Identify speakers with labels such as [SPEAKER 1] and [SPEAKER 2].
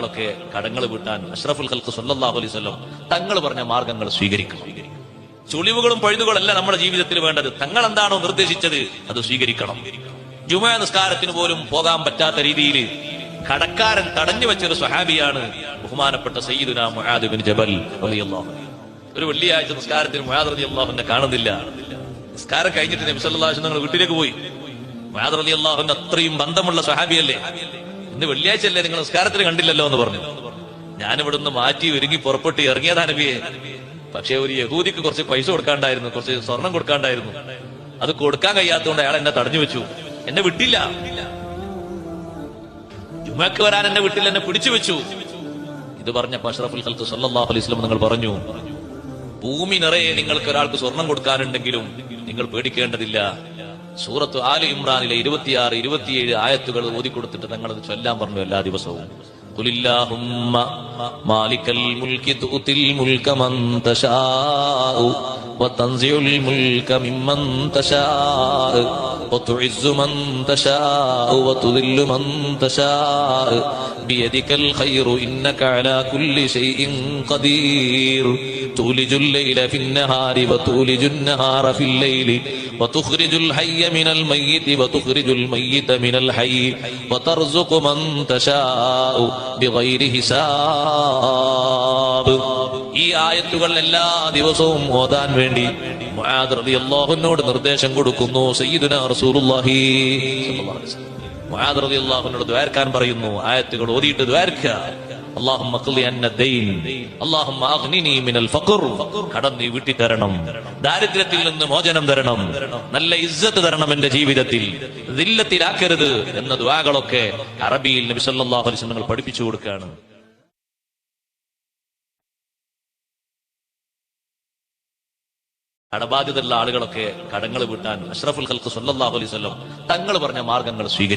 [SPEAKER 1] ൊക്കെ കടങ്ങൾ വീട്ടാൻ അഷ്റഫുൽ ഖൽഖ് സല്ലല്ലാഹു അലൈഹി വസല്ലം തങ്ങൾ പറഞ്ഞ മാർഗങ്ങൾ സ്വീകരിക്കണം. ചുളിവുകളും പഴുതുകളല്ല നമ്മുടെ ജീവിതത്തിൽ വേണ്ടത്. തങ്ങൾ എന്താണോ നിർദ്ദേശിച്ചത് അത് സ്വീകരിക്കണം. ജുമുഅ നിസ്കാരത്തിന് പോലും പോകാൻ പറ്റാത്ത രീതിയിൽ കടക്കാരൻ തടഞ്ഞു വെച്ചൊരു സ്വഹാബിയാണ് ബഹുമാനപ്പെട്ട സയ്യിദുനാ മുആദ് ബിൻ ജബൽ റളിയല്ലാഹു അൻഹു. ഒരു വെള്ളിയാഴ്ച നിസ്കാരത്തിന് മുആദ് റളിയല്ലാഹു അൻഹു കാണുന്നില്ല. നിസ്കാരം കഴിഞ്ഞിട്ട് നബി സല്ലല്ലാഹു അലൈഹി വസല്ലം വീട്ടിലേക്ക് പോയി. മുആദ് റളിയല്ലാഹു അൻഹു അത്രയും ബന്ധമുള്ള സ്വഹാബിയല്ലേ. ഇന്ന് വെള്ളിയാഴ്ച അല്ലേ, നിങ്ങൾ നിസ്കാരത്തിന് കണ്ടില്ലല്ലോ എന്ന് പറഞ്ഞു. ഞാനിവിടുന്ന് മാറ്റി ഒരുങ്ങി പുറപ്പെട്ട് ഇറങ്ങിയതാ നബിയെ. പക്ഷെ ഒരു യഹൂദിക്ക് കുറച്ച് പൈസ കൊടുക്കാണ്ടായിരുന്നു, കുറച്ച് സ്വർണം കൊടുക്കാണ്ടായിരുന്നു. അത് കൊടുക്കാൻ കഴിയാത്തതുകൊണ്ട് അയാൾ എന്നെ തടഞ്ഞു വെച്ചു, എന്നെ വിട്ടില്ല. ജുമുഅക്ക് വരാൻ എന്നെ വിട്ടില്ല, എന്നെ പിടിച്ചു വെച്ചു. ഇത് പറഞ്ഞ അഷ്റഫുൽ ഖൽഖ് സല്ലല്ലാഹു അലൈഹി വസല്ലം നിങ്ങൾ പറഞ്ഞു, ഭൂമി നിറയെ നിങ്ങൾക്ക് ഒരാൾക്ക് സ്വർണം കൊടുക്കാനുണ്ടെങ്കിലും നിങ്ങൾ പേടിക്കേണ്ടതില്ല. സൂറത്ത് ആലി ഇമ്രാനിലെ 26, 27 ആയത്തുകൾ ഓതിക്കൊടുത്തിട്ട് തങ്ങളത് ചൊല്ലാൻ പറഞ്ഞു എല്ലാ ദിവസവും. ഖുലില്ലാഹുമ്മ മാലിക്കൽ മുൽകി തുഅതിൽ മുൽക മൻ തശാഉ വതൻസിഉൽ മുൽക മിമ്മൻ തശാഉ വതുഇസ്സു മൻ തശാഉ വതുദില്ലു മൻ തശാഉ ബിയദികൽ ഖൈറു ഇന്നക അലാ കുല്ലി ഷൈഇൻ ഖദീർ തൂലിജുൽ ലൈല ഫിന്നഹാരി വതൂലിജുൻ നഹാറ ഫിൽ ലൈലി وتخرج الحي من الميت وتخرج الميت من الحي وترزق من تشاء بغير حساب. ഈ ആയത്തുകൾ എല്ലാ ദിവസവും ഓതാൻ വേണ്ടി മുആദ് റളിയല്ലാഹു അൻഹുവോട് നിർദ്ദേശം കൊടുക്കുന്നു സയ്യിദുനാ റസൂലുള്ളാഹി സ്വല്ലല്ലാഹു അലൈഹി വസല്ലം. മുആദ് റളിയല്ലാഹു അൻഹുവോട് ദുആർക്കാൻ പറയുന്നു. ആയത്തുകൾ ഓതിയിട്ട് ദുആർക്ക. അല്ലാഹുമ്മ ഖ്ലി അന്ന ദൈൻ, അല്ലാഹുമ്മ അഗ്നിനി മിനൽ ഫഖർ, കടം നീ വീട്ടി തരണം, ദാരിദ്ര്യത്തിൽ നിന്ന് മോചനം തരണം, നല്ല ഇസ്സത്ത് തരണം എന്റെ ജീവിതത്തിൽ, ദില്ലത്തിലാക്കരുത് എന്ന ദുആകളൊക്കെ അറബിയിൽ നബി സല്ലല്ലാഹു അലൈഹി വസല്ലം പഠിപ്പിച്ചു കൊടുക്കുകയാണ്. കടബാധ്യതയുള്ള ആളുകളൊക്കെ കടങ്ങൾ വീട്ടാൻ അഷ്റഫുൽ ഖൽഖ് സല്ലല്ലാഹു അലൈഹി വസല്ലം തങ്ങൾ പറഞ്ഞ മാർഗങ്ങൾ സ്വീകരിക്കും.